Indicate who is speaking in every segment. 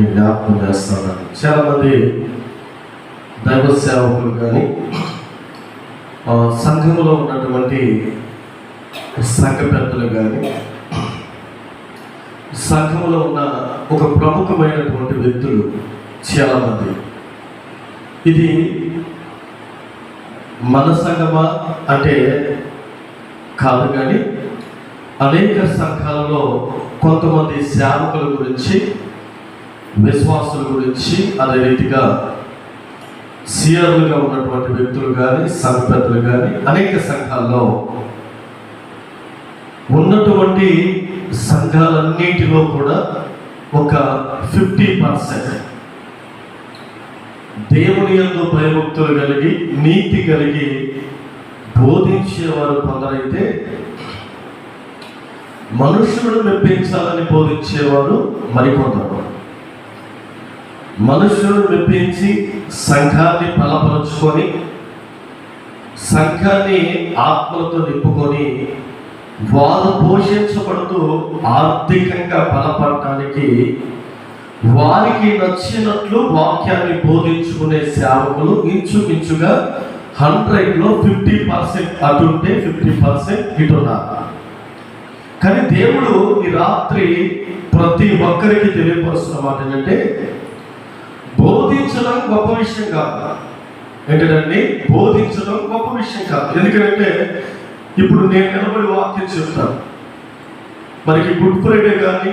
Speaker 1: జ్ఞాపకం చేస్తాను. చాలామంది దైవ సేవకులు కానీ సంఘంలో ఉన్నటువంటి సంఘ పెద్దలు కానీ సంఘంలో ఉన్న ఒక ప్రముఖమైనటువంటి వ్యక్తులు చాలామంది ఇది మన సంఘమా అంటే కాదు, కానీ అనేక సంఘాలలో కొంతమంది సేవకుల గురించి, విశ్వాసుల గురించి, అదే రీతిగా సీఆర్లుగా ఉన్నటువంటి వ్యక్తులు కానీ సంఘ పెద్దలు కానీ అనేక సంఘాల్లో ఉన్నటువంటి సంఘాలన్నిటిలో కూడా ఒక 50% దేవుని యందు భయభక్తులు కలిగి నీతి కలిగి బోధించేవారు కొందరైతే, మనుషులను మెప్పించాలని బోధించేవారు మరికొందరు. మనుషులను మెప్పించి సంఘాన్ని బలపరుచుకొని సంఘాన్ని ఆత్మలతో నింపుకొని వారు పోషించబడుతూ ఆర్థికంగా బలపడటానికి వారికి నచ్చినట్లు వాక్యాన్ని బోధించుకునే సేవకులు ఇంచుమించుగా 100లో 50% అటుంటే 50% ఇటున్నారు. కానీ దేవుడు ఈ రాత్రి ప్రతి ఒక్కరికి తెలియపరుస్తున్న మాట ఏంటంటే, బోధించడం గొప్ప విషయం కాదు. ఏంటంటే బోధించడం గొప్ప విషయం కాదు. ఎందుకంటే ఇప్పుడు నేను నిలబడి వాక్యం చెప్తాను, మనకి గుడ్ ఫ్రైడే కానీ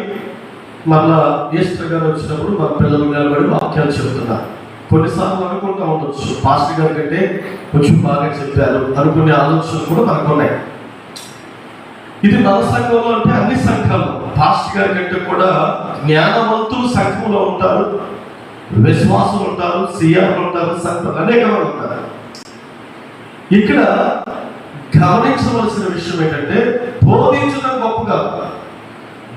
Speaker 1: మళ్ళా ఈస్టర్ గారు వచ్చినప్పుడు మన పిల్లలు నిలబడి వాక్యాలు చెప్తున్నారు. కొన్నిసార్లు అనుకుంటూ ఉండొచ్చు, పాస్టర్ గారి కంటే కొంచెం బాగా చెప్పారు అనుకునే ఆలోచనలు కూడా మనకు ఉన్నాయి. ఇది మన సంఘంలో అంటే అన్ని సంఘాల్లో పాస్టర్ గారి కంటే కూడా జ్ఞానవంతులు సంఘంలో ఉంటారు, విశ్వాసులు ఉంటారు, సిఆర్లు ఉంటారు, సంఘాలు అనేక మంది ఉంటారు. ఇక్కడ గమనించవలసిన విషయం ఏంటంటే, బోధించడం గొప్ప కాదు,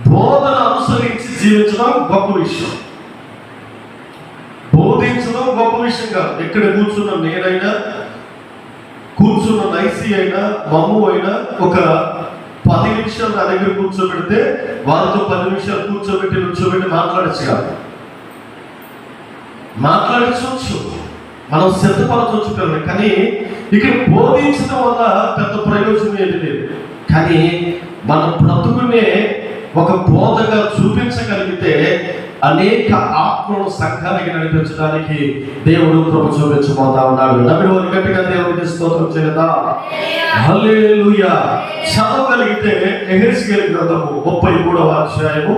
Speaker 1: బోధన అనుసరించి జీవించడం గొప్ప విషయం. బోధించడం గొప్ప విషయం కాదు. ఇక్కడ కూర్చున్న నేనైనా, కూర్చున్న నైసీ అయినా, మమ్ము అయినా ఒక 10 నిమిషాలు నా దగ్గర కూర్చోబెడితే వాళ్ళతో 10 నిమిషాలు కూర్చోబెట్టి మాట్లాడచ్చు కాదు. మాట్లాడచ్చు, మనం సిద్ధపరచవచ్చు పిల్లలు. కానీ ఇక్కడ బోధించడం వల్ల పెద్ద ప్రయోజనం ఏది లేదు. కానీ మన బ్రతుకునే ఒక బోధగా చూపించగలిగితే అనేక ఆత్మను సంఘానికి నడిపించడానికి దేవుడు కృప చూపించబోతా ఉన్నాడు. నమ్మిన వారు గట్టిగా దేవుడికి స్తోత్రం చేద్దా. హల్లెలూయా. చదవగలిగితే యెహెజ్కేలు గ్రంథము 33వ అధ్యాయము